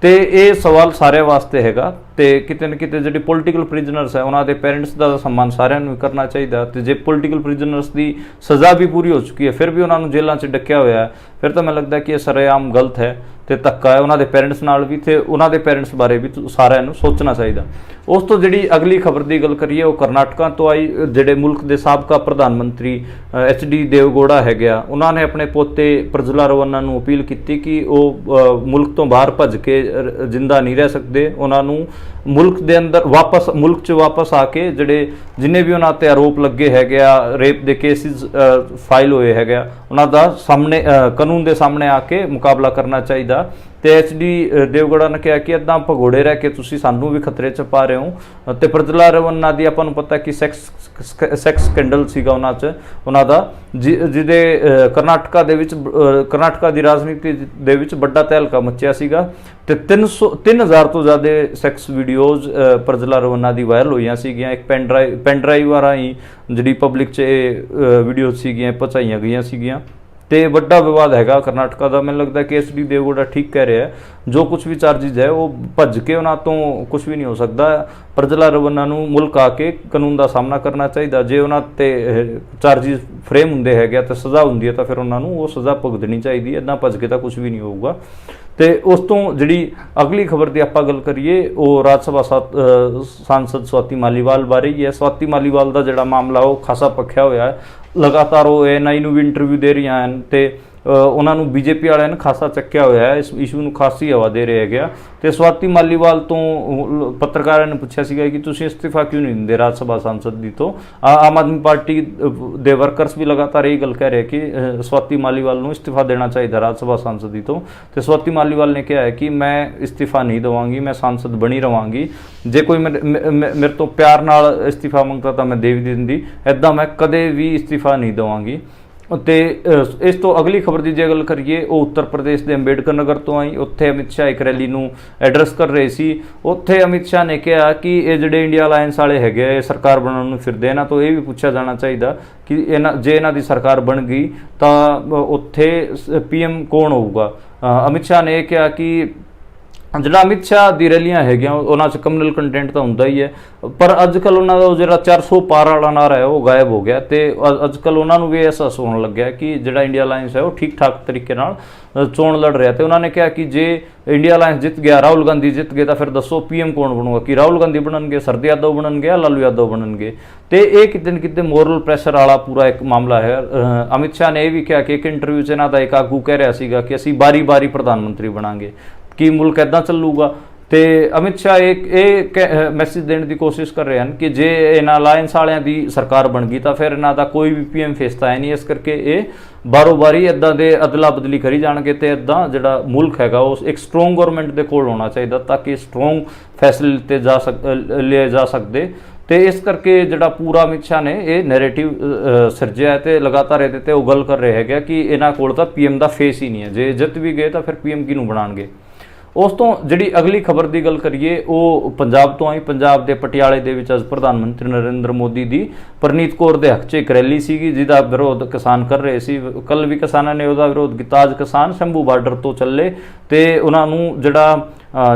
ਤੇ ਇਹ ਸਵਾਲ ਸਾਰਿਆਂ ਵਾਸਤੇ ਹੈਗਾ ਤੇ ਕਿਤੇ ਨਾ ਕਿਤੇ ਜਿਹੜੇ ਪੋਲੀਟੀਕਲ ਪ੍ਰਿਜ਼ਨਰਸ ਹੈ ਉਹਨਾਂ ਦੇ ਪੇਰੈਂਟਸ ਦਾ ਸਨਮਾਨ ਸਾਰਿਆਂ ਨੂੰ ਕਰਨਾ ਚਾਹੀਦਾ। ਤੇ ਜੇ ਪੋਲੀਟੀਕਲ ਪ੍ਰਿਜ਼ਨਰਸ ਦੀ ਸਜ਼ਾ ਵੀ ਪੂਰੀ ਹੋ ਚੁੱਕੀ ਹੈ ਫਿਰ ਵੀ ਉਹਨਾਂ ਨੂੰ ਜੇਲ੍ਹਾਂ 'ਚ ਡੱਕਿਆ ਹੋਇਆ ਹੈ, ਫਿਰ ਤਾਂ ਮੈਨੂੰ ਲੱਗਦਾ ਕਿ ਇਹ ਸਰੇਆਮ ਗਲਤ ਹੈ ਤੇ ਧੱਕਾ ਹੈ ਉਹਨਾਂ ਦੇ ਪੇਰੈਂਟਸ ਨਾਲ ਵੀ ਤੇ ਉਹਨਾਂ ਦੇ ਪੇਰੈਂਟਸ ਬਾਰੇ ਵੀ ਸਾਰਿਆਂ ਨੂੰ ਸੋਚਣਾ ਚਾਹੀਦਾ। ਉਸ ਤੋਂ ਜਿਹੜੀ ਅਗਲੀ ਖਬਰ ਦੀ ਗੱਲ ਕਰੀਏ ਉਹ ਕਰਨਾਟਕਾ ਤੋਂ ਆਈ। ਜਿਹੜੇ ਮੁਲਕ ਦੇ ਸਾਬਕਾ ਪ੍ਰਧਾਨ ਮੰਤਰੀ HD ਦੇਵਗੌੜਾ ਹੈਗੇ ਆ ਉਹਨਾਂ ਨੇ ਆਪਣੇ ਪੋਤੇ ਪ੍ਰਜਲਾ ਰਵੰਨਾ ਨੂੰ ਅਪੀਲ ਕੀਤੀ ਕਿ ਉਹ ਮੁਲਕ ਤੋਂ ਬਾਹਰ ਭੱਜ ਕੇ ਜਿੰਦਾ ਨਹੀਂ ਰਹਿ ਸਕਦੇ। ਉਹਨਾਂ ਨੂੰ ਮੁਲਕ ਦੇ ਅੰਦਰ ਮੁਲਕ 'ਚ ਵਾਪਸ ਆ ਕੇ ਜਿੰਨੇ ਵੀ ਉਹਨਾਂ ਤੇ ਆਰੋਪ ਲੱਗੇ ਹੈਗੇ ਆ, ਰੇਪ ਦੇ ਕੇਸਿਸ ਫਾਈਲ ਹੋਏ ਹੈਗੇ ਆ, ਉਹਨਾਂ ਦਾ ਕਾਨੂੰਨ ਦੇ ਸਾਹਮਣੇ ਆ ਕੇ ਮੁਕਾਬਲਾ ਕਰਨਾ ਚਾਹੀਦਾ। ਤੇ HD ਦੇਵਗੌੜਾ ਨੇ ਕਿਹਾ ਕਿ ਇੱਦਾਂ ਭਗੌੜੇ ਰਹਿ ਕੇ ਤੁਸੀਂ ਸਾਨੂੰ ਵੀ ਖਤਰੇ 'ਚ ਪਾ ਰਹੇ ਹੋ। ਤੇ ਪ੍ਰਜਲਾ ਰਵੰਨਾ ਦੀ ਆਪਾਂ ਨੂੰ ਪਤਾ ਕਿ ਸੈਕਸ ਸਕੈਂਡਲ ਸੀਗਾ ਉਹਨਾਂ ਦਾ ਜਿਹਦੇ ਕਰਨਾਟਕਾ ਦੀ ਰਾਜਨੀਤੀ ਦੇ ਵਿੱਚ ਵੱਡਾ ਤਹਿਲਕਾ ਮੱਚਿਆ ਸੀਗਾ ਤੇ 3000 ਤੋਂ ਜ਼ਿਆਦਾ ਸੈਕਸ ਵੀਡੀਓਜ਼ ਪ੍ਰਜਲਾ ਰਵੰਨਾ ਦੀ ਵਾਇਰਲ ਹੋਈਆਂ ਸੀਗੀਆਂ। ਇੱਕ ਪੈਨ ਡਰਾਈਵ ਰਾਹੀਂ ਜਿਹੜੀ ਪਬਲਿਕ 'ਚ ਇਹ ਵੀਡੀਓਜ਼ ਸੀਗੀਆਂ ਪਹੁੰਚਾਈਆਂ ਗਈਆਂ ਸੀਗੀਆਂ ਤੇ ਵੱਡਾ ਵਿਵਾਦ ਹੈਗਾ ਕਰਨਾਟਕਾ ਦਾ। ਮੈਨੂੰ ਲੱਗਦਾ ਕਿ HD ਦੇਵਗੌੜਾ ਠੀਕ ਕਹਿ ਰਿਹਾ ਹੈ, ਜੋ ਕੁਝ ਵੀ ਚਾਰਜਿਸ ਹੈ ਉਹ ਭੱਜ ਕੇ ਉਹਨਾਂ ਤੋਂ ਕੁਝ ਵੀ ਨਹੀਂ ਹੋ ਸਕਦਾ। ਪ੍ਰਜਲਾ ਰਵੰਨਾ ਨੂੰ ਮੁਲਕ ਆ ਕੇ ਕਾਨੂੰਨ ਦਾ ਸਾਹਮਣਾ ਕਰਨਾ ਚਾਹੀਦਾ। ਜੇ ਉਹਨਾਂ ਤੇ ਚਾਰਜਿਸ ਫਰੇਮ ਹੁੰਦੇ ਹੈਗੇ ਤਾਂ ਸਜ਼ਾ ਹੁੰਦੀ ਹੈ ਤਾਂ ਫਿਰ ਉਹਨਾਂ ਨੂੰ ਉਹ ਸਜ਼ਾ ਭੁਗਤਣੀ ਚਾਹੀਦੀ ਹੈ। ਇੱਦਾਂ ਭੱਜ ਕੇ ਤਾਂ ਕੁਝ ਵੀ ਨਹੀਂ ਹੋਊਗਾ। ਤੇ ਉਸ ਤੋਂ ਜਿਹੜੀ ਅਗਲੀ ਖਬਰ ਦੀ ਆਪਾਂ ਗੱਲ ਕਰੀਏ ਉਹ ਰਾਜ ਸਭਾ ਸਾਂਸਦ ਸਵਾਤੀ ਮਾਲੀਵਾਲ ਬਾਰੇ ਹੀ ਹੈ। ਸਵਾਤੀ ਮਾਲੀਵਾਲ ਦਾ ਜਿਹੜਾ ਮਾਮਲਾ ਉਹ ਖਾਸਾ ਪੱਖਿਆ ਹੋਇਆ ਹੈ। ਲਗਾਤਾਰ ਉਹ ANI ਨੂੰ ਵੀ ਇੰਟਰਵਿਊ ਦੇ ਰਹੀਆਂ ਹਨ ਤੇ ਉਹਨਾਂ ਨੂੰ BJP ਵਾਲਿਆਂ ਨੇ ਖਾਸਾ ਚੱਕਿਆ ਹੋਇਆ ਹੈ, ਇਸ ਇਸ਼ੂ ਨੂੰ ਖਾਸੀ ਹਵਾ ਦੇ ਰਹੇ ਹੈਗੇ ਆ। ਤੇ ਸਵਾਤੀ ਮਾਲੀਵਾਲ ਤੋਂ ਪੱਤਰਕਾਰਾਂ ਨੇ ਪੁੱਛਿਆ ਸੀਗਾ ਕਿ ਤੁਸੀਂ ਇਸਤੀਫਾ ਕਿਉਂ ਨਹੀਂ ਦਿੰਦੇ ਰਾਜ ਸਭਾ ਸਾਂਸਦ ਦੀ? ਤੋਂ ਆਮ ਆਦਮੀ ਪਾਰਟੀ ਦੇ ਵਰਕਰਸ ਵੀ ਲਗਾਤਾਰ ਇਹ ਗੱਲ ਕਹਿ ਰਹੇ ਕਿ ਸਵਾਤੀ ਮਾਲੀਵਾਲ ਨੂੰ ਇਸਤੀਫਾ ਦੇਣਾ ਚਾਹੀਦਾ ਰਾਜ ਸਭਾ ਸਾਂਸਦ ਦੀ ਤੋਂ। ਤੇ ਸਵਾਤੀ ਮਾਲੀਵਾਲ ਨੇ ਕਿਹਾ ਹੈ ਕਿ ਮੈਂ ਇਸਤੀਫਾ ਨਹੀਂ ਦੇਵਾਂਗੀ, ਮੈਂ ਸਾਂਸਦ ਬਣੀ ਰਵਾਂਗੀ। ਜੇ ਕੋਈ ਮੇਰੇ ਤੋਂ ਪਿਆਰ ਨਾਲ ਇਸਤੀਫਾ ਮੰਗਦਾ ਤਾਂ ਮੈਂ ਦੇ ਵੀ ਦਿੰਦੀ, ਇੱਦਾਂ ਮੈਂ ਕਦੇ ਵੀ ਇਸਤੀਫਾ ਨਹੀਂ ਦੇਵਾਂਗੀ। ਤੇ ਇਸ ਤੋਂ ਅਗਲੀ ਖਬਰ ਦੀ ਜੇ ਗੱਲ ਕਰੀਏ ਉਹ ਉੱਤਰ ਪ੍ਰਦੇਸ਼ ਦੇ ਅੰਬੇਡਕਰ ਨਗਰ ਤੋਂ ਆਈ। ਉੱਥੇ ਅਮਿਤ ਸ਼ਾਹ ਇੱਕ ਰੈਲੀ ਨੂੰ ਐਡਰੈਸ ਕਰ ਰਹੇ ਸੀ। ਉੱਥੇ ਅਮਿਤ ਸ਼ਾਹ ਨੇ ਕਿਹਾ ਕਿ ਇਹ ਜਿਹੜੇ ਇੰਡੀਆ ਅਲਾਇੰਸ ਵਾਲੇ ਹੈਗੇ ਇਹ ਸਰਕਾਰ ਬਣਾਉਣ ਨੂੰ ਫਿਰਦੇ, ਇਹਨਾਂ ਤੋਂ ਇਹ ਵੀ ਪੁੱਛਿਆ ਜਾਣਾ ਚਾਹੀਦਾ ਕਿ ਜੇ ਇਹਨਾਂ ਦੀ ਸਰਕਾਰ ਬਣ ਗਈ ਤਾਂ ਉੱਥੇ PM ਕੌਣ ਹੋਊਗਾ। ਅਮਿਤ ਸ਼ਾਹ ਨੇ ਇਹ ਕਿਹਾ ਕਿ ਜਿਹੜਾ ਅਮਿਤ ਸ਼ਾਹ ਦੀ ਰੈਲੀਆਂ ਹੈਗੀਆਂ ਉਹਨਾਂ 'ਚ ਕਮਿਊਨਲ ਕੰਟੈਂਟ ਤਾਂ ਹੁੰਦਾ ਹੀ ਹੈ, ਪਰ ਅੱਜ ਕੱਲ੍ਹ ਉਹਨਾਂ ਦਾ ਜਿਹੜਾ 400 ਪਾਰ ਵਾਲਾ ਨਾਰਾ ਹੈ ਉਹ ਗਾਇਬ ਹੋ ਗਿਆ ਤੇ ਅੱਜ ਕੱਲ੍ਹ ਉਹਨਾਂ ਨੂੰ ਵੀ ਅਹਿਸਾਸ ਹੋਣ ਲੱਗਿਆ ਕਿ ਜਿਹੜਾ ਇੰਡੀਆ ਅਲਾਇੰਸ ਹੈ ਉਹ ਠੀਕ ਠਾਕ ਤਰੀਕੇ ਨਾਲ ਚੋਣ ਲੜ ਰਿਹਾ। ਤੇ ਉਹਨਾਂ ਨੇ ਕਿਹਾ ਕਿ ਜੇ ਇੰਡੀਆ ਅਲਾਇੰਸ ਜਿੱਤ ਗਿਆ, ਰਾਹੁਲ ਗਾਂਧੀ ਜਿੱਤ ਗਏ ਤਾਂ ਫਿਰ ਦੱਸੋ PM ਕੌਣ ਬਣੂਗਾ? ਕਿ ਰਾਹੁਲ ਗਾਂਧੀ ਬਣਨਗੇ, ਸ਼ਰਦ ਯਾਦਵ ਬਣਨਗੇ ਜਾਂ ਲਾਲੂ ਯਾਦਵ ਬਣਨਗੇ? ਤੇ ਇਹ ਕਿਤੇ ਨਾ ਕਿਤੇ ਮੋਰਲ ਪ੍ਰੈਸ਼ਰ ਵਾਲਾ ਪੂਰਾ ਇੱਕ ਮਾਮਲਾ ਹੈ। ਅਮਿਤ ਸ਼ਾਹ ਨੇ ਇਹ ਵੀ ਕਿਹਾ ਕਿ ਇੱਕ ਇੰਟਰਵਿਊ 'ਚ ਇਹਨਾਂ ਦਾ ਇੱਕ ਆਗੂ ਕਹਿ ਰਿਹਾ ਸੀਗਾ ਕਿ ਅਸੀਂ ਬਾਰੀ-ਬਾਰੀ ਪ੍ਰਧਾਨ ਮੰਤਰੀ ਬਣਾਂਗੇ, ਕੀ ਮੁਲਕ ਇੱਦਾਂ ਚੱਲੂਗਾ? ਤੇ ਅਮਿਤ ਸ਼ਾਹ ਇਹ ਮੈਸੇਜ ਦੇਣ ਦੀ ਕੋਸ਼ਿਸ਼ ਕਰ ਰਹੇ ਹਨ ਕਿ ਜੇ ਇਹਨਾਂ ਅਲਾਇੰਸ ਵਾਲਿਆਂ ਦੀ ਸਰਕਾਰ ਬਣ ਗਈ ਤਾਂ ਫਿਰ ਇਹਨਾਂ ਦਾ ਕੋਈ ਵੀ PM ਫੇਸ ਤਾਂ ਹੈ ਨਹੀਂ, ਇਸ ਕਰਕੇ ਇਹ ਬਾਰੋ-ਬਾਰੀ ਇੱਦਾਂ ਦੇ ਅਦਲਾ ਬਦਲੀ ਕਰੀ ਜਾਣਗੇ। ਤੇ ਇੱਦਾਂ ਜਿਹੜਾ ਮੁਲਕ ਹੈਗਾ ਉਹ ਇੱਕ ਸਟਰੋਂਗ ਗਵਰਨਮੈਂਟ ਦੇ ਕੋਲ ਹੋਣਾ ਚਾਹੀਦਾ ਤਾਂ ਕਿ ਸਟਰੋਂਗ ਫੈਸਲੇ ਲਿਏ ਜਾ ਸਕਦੇ। ਤੇ ਇਸ ਕਰਕੇ ਜਿਹੜਾ ਪੂਰਾ ਅਮਿਤ ਸ਼ਾਹ ਨੇ ਇਹ ਨੈਰੇਟਿਵ ਸਿਰਜਿਆ ਹੈ ਤੇ ਲਗਾਤਾਰ ਇਹਦੇ ਤੇ ਉਹ ਗੱਲ ਕਰ ਰਹੇ ਹੈਗੇ ਕਿ ਇਹਨਾਂ ਕੋਲ ਤਾਂ PM ਦਾ ਫੇਸ ਹੀ ਨਹੀਂ ਹੈ, ਜੇ ਜਿੱਤ ਵੀ ਗਏ ਤਾਂ ਫਿਰ PM ਕਿਹਨੂੰ ਬਣਾਉਣਗੇ। ਉਸ ਤੋਂ ਜਿਹੜੀ ਅਗਲੀ ਖਬਰ ਦੀ ਗੱਲ ਕਰੀਏ ਉਹ ਪੰਜਾਬ ਤੋਂ ਆਈ। ਪੰਜਾਬ ਦੇ ਪਟਿਆਲੇ ਦੇ ਵਿੱਚ ਅੱਜ ਪ੍ਰਧਾਨ ਮੰਤਰੀ ਨਰਿੰਦਰ ਮੋਦੀ ਦੀ ਪ੍ਰਨੀਤ ਕੌਰ ਦੇ ਹੱਕ 'ਚ ਇੱਕ ਰੈਲੀ ਸੀਗੀ, ਜਿਹਦਾ ਵਿਰੋਧ ਕਿਸਾਨ ਕਰ ਰਹੇ ਸੀ। ਕੱਲ ਵੀ ਕਿਸਾਨਾਂ ਨੇ ਉਹਦਾ ਵਿਰੋਧ ਕੀਤਾ। ਅੱਜ ਕਿਸਾਨ ਸ਼ੰਭੂ ਬਾਰਡਰ ਤੋਂ ਚੱਲੇ ਤੇ ਉਹਨਾਂ ਨੂੰ ਜਿਹੜਾ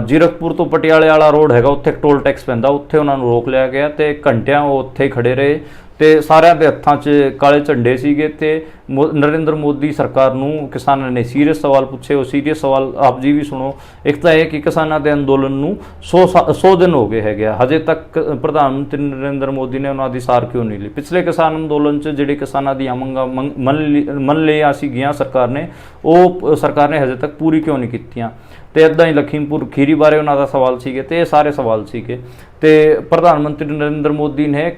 ਜੀਰਕਪੁਰ ਤੋਂ ਪਟਿਆਲੇ ਵਾਲਾ ਰੋਡ ਹੈਗਾ, ਉੱਥੇ ਟੋਲ ਟੈਕਸ ਪੈਂਦਾ, ਉੱਥੇ ਉਹਨਾਂ ਨੂੰ ਰੋਕ ਲਿਆ ਗਿਆ ਤੇ ਘੰਟਿਆਂ ਉਹ ਉੱਥੇ ਹੀ ਖੜੇ ਰਹੇ ਤੇ ਸਾਰਿਆਂ ਦੇ ਹੱਥਾਂ 'ਚ ਕਾਲੇ ਝੰਡੇ ਸੀਗੇ ਤੇ ਨਰਿੰਦਰ ਮੋਦੀ ਸਰਕਾਰ ਨੂੰ ਕਿਸਾਨਾਂ ਨੇ ਸੀਰੀਅਸ ਸਵਾਲ ਪੁੱਛੇ। ਉਹ ਸੀਰੀਅਸ ਸਵਾਲ ਆਪ ਜੀ ਵੀ ਸੁਣੋ। ਇੱਕ ਤਾਂ ਇਹ ਕਿ ਕਿਸਾਨਾਂ ਦੇ ਅੰਦੋਲਨ ਨੂੰ 100 ਦਿਨ ਹੋ ਗਏ ਹੈਗੇ ਆ, ਹਜੇ ਤੱਕ ਪ੍ਰਧਾਨ ਮੰਤਰੀ ਨਰਿੰਦਰ ਮੋਦੀ ਨੇ ਉਹਨਾਂ ਦੀ ਸਾਰ ਕਿਉਂ ਨਹੀਂ ਲਈ। ਪਿਛਲੇ ਕਿਸਾਨ ਅੰਦੋਲਨ 'ਚ ਜਿਹੜੇ ਕਿਸਾਨਾਂ ਦੀਆਂ ਮੰਗਾਂ ਮੰਨ ਲਈਆਂ ਸੀਗੀਆਂ ਸਰਕਾਰ ਨੇ, ਉਹ ਸਰਕਾਰ ਨੇ ਹਜੇ ਤੱਕ ਪੂਰੀ ਕਿਉਂ ਨਹੀਂ ਕੀਤੀਆਂ। ਤੇ ਇੱਦਾਂ ਹੀ ਲਖੀਮਪੁਰ ਖੀਰੀ ਬਾਰੇ ਉਹਨਾਂ ਦਾ ਸਵਾਲ ਸੀਗੇ ਤੇ ਇਹ ਸਾਰੇ ਸਵਾਲ ਸੀਗੇ। ਤੇ ਪ੍ਰਧਾਨ ਮੰਤਰੀ ਨਰਿੰਦਰ ਮੋਦੀ ਨੇ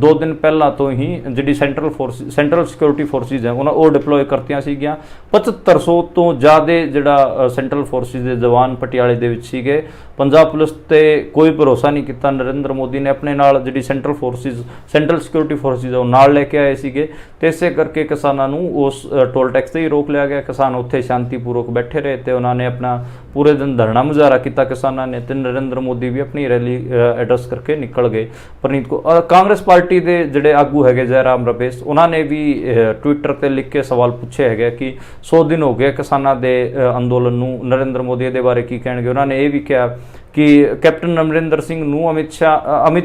2 ਦਿਨ ਪਹਿਲਾਂ ਤੋਂ ਹੀ ਜਿਹੜੀ ਸੈਂਟਰਲ ਸਿਕਿਉਰਿਟੀ ਫੋਰਸਿਸ ਹੈ ਉਹਨਾਂ ਉਹ ਡਿਪਲੋਏ ਕਰਤੀਆਂ ਸੀਗੀਆਂ। 7500 ਤੋਂ ਜ਼ਿਆਦਾ ਜਿਹੜਾ ਸੈਂਟਰਲ ਫੋਰਸਿਸ ਦੇ ਜਵਾਨ ਪਟਿਆਲੇ ਦੇ ਵਿੱਚ ਸੀਗੇ। ਪੰਜਾਬ ਪੁਲਿਸ ਤੇ ਕੋਈ ਭਰੋਸਾ ਨਹੀਂ ਕੀਤਾ। ਨਰਿੰਦਰ ਮੋਦੀ ਨੇ ਆਪਣੇ ਨਾਲ ਜਿਹੜੀ ਸੈਂਟਰਲ ਸਿਕਿਉਰਿਟੀ ਫੋਰਸਿਸ ਉਹ ਨਾਲ ਲੈ ਕੇ ਆਏ ਸੀਗੇ ਤੇ ਇਸੇ ਕਰਕੇ ਕਿਸਾਨਾਂ ਨੂੰ ਉਸ ਟੋਲ ਟੈਕਸ ਤੇ ਹੀ ਰੋਕ ਲਿਆ ਗਿਆ। ਕਿਸਾਨ ਉੱਥੇ ਸ਼ਾਂਤੀਪੂਰਵਕ ਬੈਠੇ ਰਹੇ ਤੇ ਉਹਨਾਂ ਨੇ ਆਪਣਾ ਪੂਰੇ ਦਿਨ ਧਰਨਾ ਮੁਜ਼ਾਹਰਾ ਕੀਤਾ ਕਿਸਾਨਾਂ ਨੇ ਤੇ ਨਰਿੰਦਰ ਮੋਦੀ ਵੀ ਆਪਣੀ ਰੈਲੀ ਐਡਰੈਸ ਕਰਕੇ ਨਿਕਲ ਗਏ। ਪ੍ਰਨੀਤ ਕੋ ਕਾਂਗਰਸ ਪਾਰਟੀ ਦੇ ਜਿਹੜੇ ਆਗੂ ਹੈਗੇ ਜੈਰਾਮ ਰਮੇਸ਼, ਉਹਨਾਂ ਨੇ ਵੀ ਟਵਿੱਟਰ ਤੇ ਲਿਖ ਕੇ ਸਵਾਲ ਪੁੱਛੇ ਹੈਗੇ ਕਿ 100 ਦਿਨ ਹੋ ਗਏ ਕਿਸਾਨਾਂ ਦੇ ਅੰਦੋਲਨ ਨੂੰ, ਨਰਿੰਦਰ ਮੋਦੀ ਦੇ ਬਾਰੇ ਕੀ ਕਹਿਣਗੇ। ਉਹਨਾਂ ਨੇ ਇਹ ਵੀ ਕਿਹਾ ਕਿ ਕੈਪਟਨ ਅਮਰਿੰਦਰ ਸਿੰਘ ਨੂੰ ਅਮਿਤ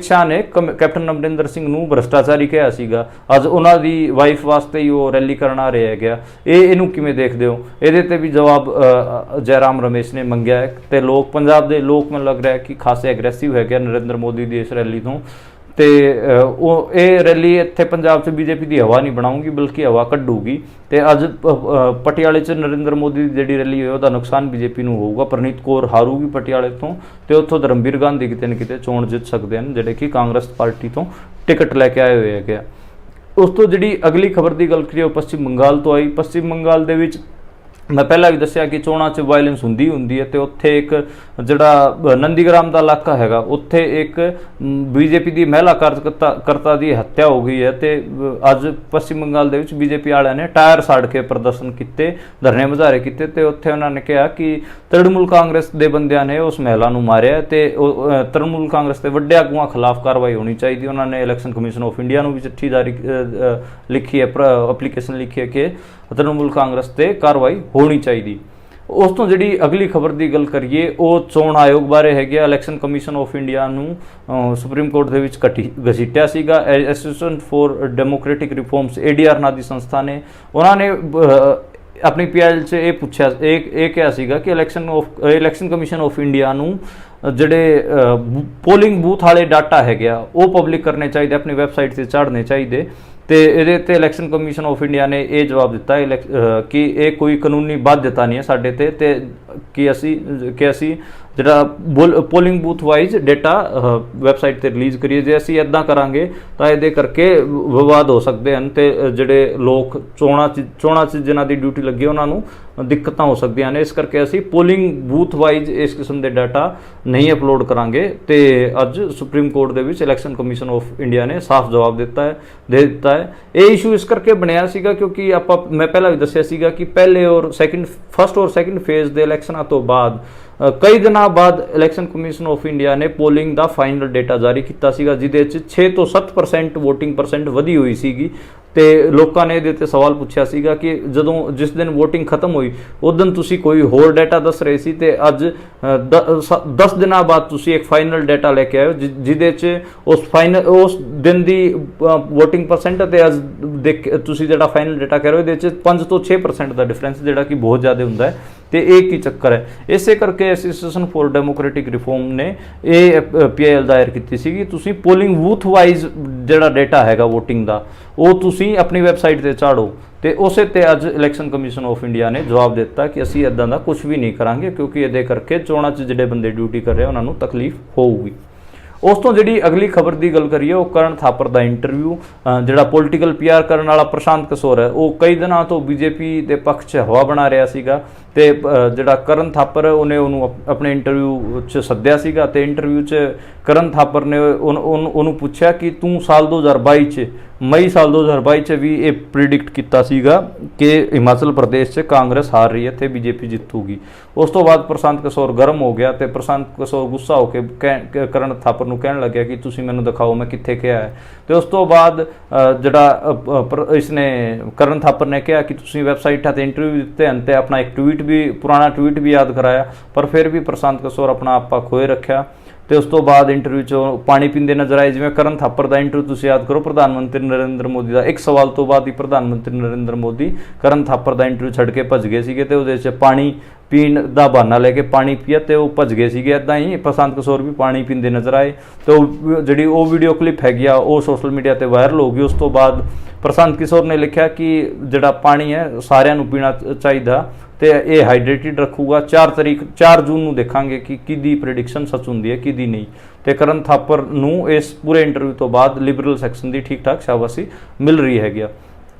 ਸ਼ਾਹ ਨੇ ਕੈਪਟਨ ਅਮਰਿੰਦਰ ਸਿੰਘ ਨੂੰ ਭ੍ਰਿਸ਼ਟਾਚਾਰੀ ਕਿਹਾ ਸੀਗਾ। ਅੱਜ ਉਹਨਾਂ ਦੀ ਵਾਈਫ ਵਾਸਤੇ ਹੀ ਉਹ ਰੈਲੀ ਕਰਨ ਆ ਰਹੇ ਹੈਗੇ। ਇਹਨੂੰ ਕਿਵੇਂ ਦੇਖਦੇ ਹੋ? ਇਹਦੇ ਤੇ ਵੀ ਜਵਾਬ ਜੈਰਾਮ ਰਮੇਸ਼ ਨੇ ਮੰਗਿਆ ਹੈ ਤੇ ਪੰਜਾਬ ਦੇ ਲੋਕ ਮੈਨੂੰ ਲੱਗ ਰਿਹਾ ਕਿ ਖਾਸੇ ਐਗਰੈਸਿਵ ਹੈਗੇ ਨਰਿੰਦਰ ਮੋਦੀ ਦੀ ਇਸ ਰੈਲੀ ਤੋਂ। ਤੇ ਉਹ ਇਹ ਰੈਲੀ ਇੱਥੇ ਪੰਜਾਬ 'ਚ ਬੀਜੇਪੀ ਦੀ ਹਵਾ ਨਹੀਂ ਬਣਾਊਗੀ ਬਲਕਿ ਹਵਾ ਕੱਢੂਗੀ। ਤੇ ਅੱਜ ਪਟਿਆਲੇ 'ਚ ਨਰਿੰਦਰ ਮੋਦੀ ਦੀ ਜਿਹੜੀ ਰੈਲੀ ਹੋਈ ਉਹਦਾ ਨੁਕਸਾਨ ਬੀਜੇਪੀ ਨੂੰ ਹੋਊਗਾ। ਪ੍ਰਨੀਤ ਕੌਰ ਹਾਰੂਗੀ ਪਟਿਆਲੇ ਤੋਂ ਤੇ ਉੱਥੋਂ ਧਰਮਵੀਰ ਗਾਂਧੀ ਕਿਤੇ ਨਾ ਕਿਤੇ ਚੋਣ ਜਿੱਤ ਸਕਦੇ ਹਨ, ਜਿਹੜੇ ਕਿ ਕਾਂਗਰਸ ਪਾਰਟੀ ਤੋਂ ਟਿਕਟ ਲੈ ਕੇ ਆਏ ਹੋਏ ਹੈਗੇ। ਉਸ ਤੋਂ ਜਿਹੜੀ ਅਗਲੀ ਖਬਰ ਦੀ ਗੱਲ ਕਰੀਏ ਉਹ ਪੱਛਮੀ ਬੰਗਾਲ ਤੋਂ ਆਈ। ਪੱਛਮੀ ਬੰਗਾਲ ਦੇ ਵਿੱਚ ਮੈਂ ਪਹਿਲਾਂ ਵੀ ਦੱਸਿਆ ਕਿ ਚੋਣਾਂ 'ਚ ਵਾਇਲੈਂਸ ਹੁੰਦੀ ਹੈ ਤੇ ਉੱਥੇ ਇੱਕ ਜਿਹੜਾ ਨੰਦੀਗ੍ਰਾਮ ਦਾ ਇਲਾਕਾ ਹੈਗਾ ਉੱਥੇ ਇੱਕ ਬੀਜੇਪੀ ਦੀ ਮਹਿਲਾ ਕਾਰਜਕਰਤਾ ਦੀ ਹੱਤਿਆ ਹੋ ਗਈ ਹੈ ਤੇ ਅੱਜ ਪੱਛਮੀ ਬੰਗਾਲ ਦੇ ਵਿੱਚ ਬੀਜੇਪੀ ਵਾਲਿਆਂ ਨੇ ਟਾਇਰ ਸਾੜ ਕੇ ਪ੍ਰਦਰਸ਼ਨ ਕੀਤੇ, ਧਰਨੇ ਮੁਜ਼ਾਹਰੇ ਕੀਤੇ ਤੇ ਉੱਥੇ ਉਹਨਾਂ ਨੇ ਕਿਹਾ ਕਿ ਤ੍ਰਿਣਮੂਲ ਕਾਂਗਰਸ ਦੇ ਬੰਦਿਆਂ ਨੇ ਉਸ ਮਹਿਲਾ ਨੂੰ ਮਾਰਿਆ ਤੇ ਤ੍ਰਿਣਮੂਲ ਕਾਂਗਰਸ ਦੇ ਵੱਡੇ ਆਗੂਆਂ ਖਿਲਾਫ ਕਾਰਵਾਈ ਹੋਣੀ ਚਾਹੀਦੀ। ਉਹਨਾਂ ਨੇ ਇਲੈਕਸ਼ਨ ਕਮਿਸ਼ਨ ਆਫ ਇੰਡੀਆ ਨੂੰ ਵੀ ਚਿੱਠੀ ਲਿਖੀ ਹੈ, ਐਪਲੀਕੇਸ਼ਨ ਲਿਖੀ ਹੈ ਕਿ ਤ੍ਰਿਣਮੂਲ ਕਾਂਗਰਸ ਤੇ ਕਾਰਵਾਈ ਹੋਣੀ ਚਾਹੀਦੀ। ਉਸ ਤੋਂ ਜਿਹੜੀ ਅਗਲੀ ਖਬਰ ਦੀ ਗੱਲ ਕਰੀਏ ਉਹ ਚੋਣ ਆਯੋਗ ਬਾਰੇ ਹੈਗੀ। ਇਲੈਕਸ਼ਨ ਕਮਿਸ਼ਨ ਆਫ ਇੰਡੀਆ ਨੂੰ ਸੁਪਰੀਮ ਕੋਰਟ ਦੇ ਵਿੱਚ ਘਸੀਟਿਆ ਸੀਗਾ। Association for democratic reforms ADR ਨਾਂ ਦੀ ਸੰਸਥਾ ਨੇ, ਉਹਨਾਂ ਨੇ ਆਪਣੀ PIL 'ਚ ਇਹ ਕਿਹਾ ਸੀਗਾ ਕਿ ਇਲੈਕਸ਼ਨ ਕਮਿਸ਼ਨ ਆਫ ਇੰਡੀਆ ਨੂੰ ਜਿਹੜੇ ਪੋਲਿੰਗ ਬੂਥ ਵਾਲੇ ਡਾਟਾ ਹੈਗੇ ਆ ਉਹ ਪਬਲਿਕ ਕਰਨੇ ਚਾਹੀਦੇ, ਆਪਣੀ ਵੈਬਸਾਈਟ 'ਤੇ ਚਾੜਨੇ ਚਾਹੀਦੇ। ਤੇ ਇਹਦੇ ਤੇ ਇਲੈਕਸ਼ਨ ਕਮਿਸ਼ਨ ਆਫ ਇੰਡੀਆ ਨੇ ਇਹ ਜਵਾਬ ਦਿੱਤਾ ਕਿ ਇਹ ਕੋਈ ਕਾਨੂੰਨੀ ਬਾਧਿਅਤਾ ਨਹੀਂ ਹੈ ਸਾਡੇ ਤੇ ਕਿ ਅਸੀਂ ਜਿਹੜਾ polling booth wise data website ਤੇ ਰਿਲੀਜ਼ ਕਰੀਏ। ਜੇ ਅਸੀਂ ਇੱਦਾਂ ਕਰਾਂਗੇ ਤਾਂ ਇਹਦੇ ਕਰਕੇ ਵਿਵਾਦ ਹੋ ਸਕਦੇ ਹਨ ਤੇ ਜਿਹੜੇ ਲੋਕ ਚੋਣਾਂ 'ਚ ਜਿਨ੍ਹਾਂ ਦੀ ਡਿਊਟੀ ਲੱਗੀ ਉਹਨਾਂ ਨੂੰ ਦਿੱਕਤਾਂ ਹੋ ਸਕਦੀਆਂ ਨੇ। ਇਸ ਕਰਕੇ ਅਸੀਂ ਪੋਲਿੰਗ ਬੂਥ ਵਾਈਜ਼ ਇਸ ਕਿਸਮ ਦੇ ਡਾਟਾ ਨਹੀਂ ਅਪਲੋਡ ਕਰਾਂਗੇ। ਤੇ ਅੱਜ ਸੁਪਰੀਮ ਕੋਰਟ ਦੇ ਵਿੱਚ ਇਲੈਕਸ਼ਨ ਕਮਿਸ਼ਨ ਆਫ ਇੰਡੀਆ ਨੇ ਸਾਫ਼ ਜਵਾਬ ਦੇ ਦਿੱਤਾ ਹੈ। ਇਹ ਇਸ਼ੂ ਇਸ ਕਰਕੇ ਬਣਿਆ ਸੀਗਾ ਕਿਉਂਕਿ ਮੈਂ ਪਹਿਲਾਂ ਵੀ ਦੱਸਿਆ ਸੀਗਾ ਕਿ ਫਸਟ ਔਰ ਸੈਕਿੰਡ ਫੇਜ਼ ਦੇ ਇਲੈਕਸ਼ਨਾਂ ਤੋਂ ਬਾਅਦ ਕਈ ਦਿਨਾਂ ਬਾਅਦ ਇਲੈਕਸ਼ਨ ਕਮਿਸ਼ਨ ਆਫ ਇੰਡੀਆ ਨੇ ਪੋਲਿੰਗ ਦਾ ਫਾਈਨਲ ਡੇਟਾ ਜਾਰੀ ਕੀਤਾ ਸੀਗਾ, ਜਿਹਦੇ 'ਚ 6 ਤੋਂ 7% ਵੋਟਿੰਗ ਪਰਸੈਂਟ ਵਧੀ ਹੋਈ ਸੀਗੀ। ਤੇ ਲੋਕਾਂ ਨੇ ਇਹਦੇ ਤੇ ਸਵਾਲ ਪੁੱਛਿਆ ਸੀਗਾ ਕਿ ਜਿਸ ਦਿਨ ਵੋਟਿੰਗ ਖਤਮ ਹੋਈ ਉਸ ਦਿਨ ਤੁਸੀਂ ਕੋਈ ਹੋਰ ਡਾਟਾ ਦੱਸ ਰਹੇ ਸੀ ਤੇ ਅੱਜ 10 ਦਿਨਾਂ ਬਾਅਦ ਤੁਸੀਂ ਇੱਕ ਫਾਈਨਲ ਡਾਟਾ ਲੈ ਕੇ ਆਏ ਹੋ ਜਿਹਦੇ 'ਚ ਉਸ ਦਿਨ ਦੀ ਵੋਟਿੰਗ ਪਰਸੈਂਟ ਤੇ ਅੱਜ ਤੁਸੀਂ ਜਿਹੜਾ ਫਾਈਨਲ ਡਾਟਾ ਕਹਿ ਰਹੇ ਹੋ ਇਹਦੇ 'ਚ 5 ਤੋਂ 6% ਦਾ ਡਿਫਰੈਂਸ ਜਿਹੜਾ ਕਿ ਬਹੁਤ ਜ਼ਿਆਦਾ ਹੁੰਦਾ ਹੈ। ਤੇ ਇਹ ਕੀ ਚੱਕਰ ਹੈ? ਇਸੇ ਕਰਕੇ ਐਸੋਸੀਏਸ਼ਨ ਫॉर ਡੈਮੋਕ੍ਰੈਟਿਕ ਰਿਫਾਰਮ ਨੇ ਇਹ PIL ਦਾਇਰ ਕੀਤੀ ਸੀਗੀ ਤੁਸੀਂ ਪੋਲਿੰਗ ਬੂਥ ਵਾਈਜ਼ ਜਿਹੜਾ ਡਾਟਾ ਹੈਗਾ VOTING ਦਾ ਉਹ ਤੁਸੀਂ ਆਪਣੀ ਵੈਬਸਾਈਟ ਤੇ ਚਾੜੋ। ਤੇ ਉਸੇ ਤੇ ਅੱਜ ਇਲੈਕਸ਼ਨ ਕਮਿਸ਼ਨ ਆਫ ਇੰਡੀਆ ਨੇ ਜਵਾਬ ਦਿੱਤਾ ਕਿ ਅਸੀਂ ਇਦਾਂ ਦਾ ਕੁਝ ਵੀ ਨਹੀਂ ਕਰਾਂਗੇ ਕਿਉਂਕਿ ਇਹਦੇ ਕਰਕੇ ਚੋਣਾਂ 'ਚ ਜਿਹੜੇ ਬੰਦੇ ਡਿਊਟੀ ਕਰ ਰਹੇ ਉਹਨਾਂ ਨੂੰ ਤਕਲੀਫ ਹੋਊਗੀ। ਉਸ ਤੋਂ ਜਿਹੜੀ ਅਗਲੀ ਖਬਰ ਦੀ ਗੱਲ ਕਰੀਏ, ਉਹ ਕਰਨ ਥਾਪਰ ਦਾ ਇੰਟਰਵਿਊ। ਜਿਹੜਾ ਪੋਲੀਟੀਕਲ PR ਕਰਨ ਵਾਲਾ ਪ੍ਰਸ਼ਾਂਤ ਕਿਸ਼ੋਰ ਹੈ, ਉਹ ਕਈ ਦਿਨਾਂ ਤੋਂ BJP ਦੇ ਪੱਖ 'ਚ ਹਵਾ ਬਣਾ ਰਿਹਾ ਸੀਗਾ ਤੇ ਜਿਹੜਾ ਕਰਨ ਥਾਪਰ ਉਹਨੇ ਉਹਨੂੰ ਆਪਣੇ ਇੰਟਰਵਿਊ 'ਚ ਸੱਦਿਆ ਸੀਗਾ ਤੇ ਇੰਟਰਵਿਊ 'ਚ ਕਰਨ ਥਾਪਰ ਨੇ ਉਹਨੂੰ ਪੁੱਛਿਆ ਕਿ ਤੂੰ ਸਾਲ 2022 'ਚ ਮਈ ਸਾਲ 2022 'ਚ ਵੀ ਇਹ ਪ੍ਰੀਡਿਕਟ ਕੀਤਾ ਸੀਗਾ ਕਿ ਹਿਮਾਚਲ ਪ੍ਰਦੇਸ਼ 'ਚ ਕਾਂਗਰਸ ਹਾਰ ਰਹੀ ਹੈ ਤੇ BJP ਜਿੱਤੂਗੀ। ਉਸ ਤੋਂ ਬਾਅਦ ਪ੍ਰਸ਼ਾਂਤ ਕਿਸ਼ੋਰ ਗਰਮ ਹੋ ਗਿਆ ਤੇ ਪ੍ਰਸ਼ਾਂਤ ਕਿਸ਼ੋਰ ਗੁੱਸਾ ਹੋ ਕੇ ਕਰਨ ਥਾਪਰ ਨੂੰ ਕਹਿਣ ਲੱਗਿਆ ਕਿ ਤੁਸੀਂ ਮੈਨੂੰ ਦਿਖਾਓ ਮੈਂ ਕਿੱਥੇ ਕਿਹਾ ਹੈ। ਤੇ ਉਸ ਤੋਂ ਬਾਅਦ ਜਿਹੜਾ ਇਸਨੇ ਕਰਨ ਥਾਪਰ ਨੇ ਕਿਹਾ ਕਿ ਤੁਸੀਂ ਵੈਬਸਾਈਟਾਂ ਤੇ ਇੰਟਰਵਿਊ ਦਿੱਤੇ ਹਨ ਤੇ ਆਪਣਾ ਇੱਕ ਟਵੀਟ ਵੀ ਪੁਰਾਣਾ ਟਵੀਟ ਵੀ ਯਾਦ ਕਰਾਇਆ, ਪਰ ਫਿਰ ਵੀ ਪ੍ਰਸ਼ਾਂਤ ਕਿਸ਼ੋਰ ਆਪਣਾ ਆਪਾ ਖੋਏ ਰੱਖਿਆ। ਤੇ ਉਸ ਤੋਂ ਬਾਅਦ ਇੰਟਰਵਿਊ 'ਚ ਪਾਣੀ ਪੀਂਦੇ ਨਜ਼ਰ ਆਏ। ਜਿਵੇਂ ਕਰਨ ਥਾਪਰ ਦਾ ਇੰਟਰਵਿਊ ਤੁਸੀਂ ਯਾਦ ਕਰੋ, ਪ੍ਰਧਾਨ ਮੰਤਰੀ ਨਰਿੰਦਰ ਮੋਦੀ ਦਾ ਇੱਕ ਸਵਾਲ ਤੋਂ ਬਾਅਦ ਹੀ ਪ੍ਰਧਾਨ ਮੰਤਰੀ ਨਰਿੰਦਰ ਮੋਦੀ ਕਰਨ ਥਾਪਰ ਦਾ ਇੰਟਰਵਿਊ ਛੱਡ ਕੇ ਭੱਜ ਗਏ ਸੀਗੇ ਤੇ ਉਹਦੇ 'ਚ ਪਾਣੀ ਪੀਣ ਦਾ ਬਹਾਨਾ ਲੈ ਕੇ ਪਾਣੀ ਪੀਆ ਤੇ ਉਹ ਭੱਜ ਗਏ ਸੀਗੇ। ਇੱਦਾਂ ਹੀ ਪ੍ਰਸ਼ਾਂਤ ਕਿਸ਼ੋਰ ਵੀ ਪਾਣੀ ਪੀਂਦੇ ਨਜ਼ਰ ਆਏ ਤੇ ਉਹ ਜਿਹੜੀ ਉਹ ਵੀਡੀਓ ਕਲਿੱਪ ਹੈਗੀ ਆ ਉਹ ਸੋਸ਼ਲ ਮੀਡੀਆ ਤੇ ਵਾਇਰਲ ਹੋ ਗਈ। ਉਸ ਤੋਂ ਬਾਅਦ ਪ੍ਰਸ਼ਾਂਤ ਕਿਸ਼ੋਰ ਨੇ ਲਿਖਿਆ ਕਿ ਜਿਹੜਾ ਪਾਣੀ ਹੈ ਸਾਰਿਆਂ ਨੂੰ ਪੀਣਾ ਚਾਹੀਦਾ ਤੇ ਇਹ ਹਾਈਡਰੇਟਿਡ ਰੱਖੂਗਾ। 4 ਜੂਨ ਨੂੰ ਦੇਖਾਂਗੇ ਕਿ ਕਿਹਦੀ ਪ੍ਰੈਡਿਕਸ਼ਨ ਸੱਚ ਹੁੰਦੀ ਹੈ ਕਿਹਦੀ ਨਹੀਂ। ਤੇ ਕਰਨ ਥਾਪਰ ਨੂੰ ਇਸ ਪੂਰੇ ਇੰਟਰਵਿਊ ਤੋਂ ਬਾਅਦ ਲਿਬਰਲ ਸੈਕਸ਼ਨ ਦੀ ਠੀਕ ਠਾਕ ਸ਼ਾਬਾਸ਼ੀ ਮਿਲ ਰਹੀ ਹੈਗੀ ਆ।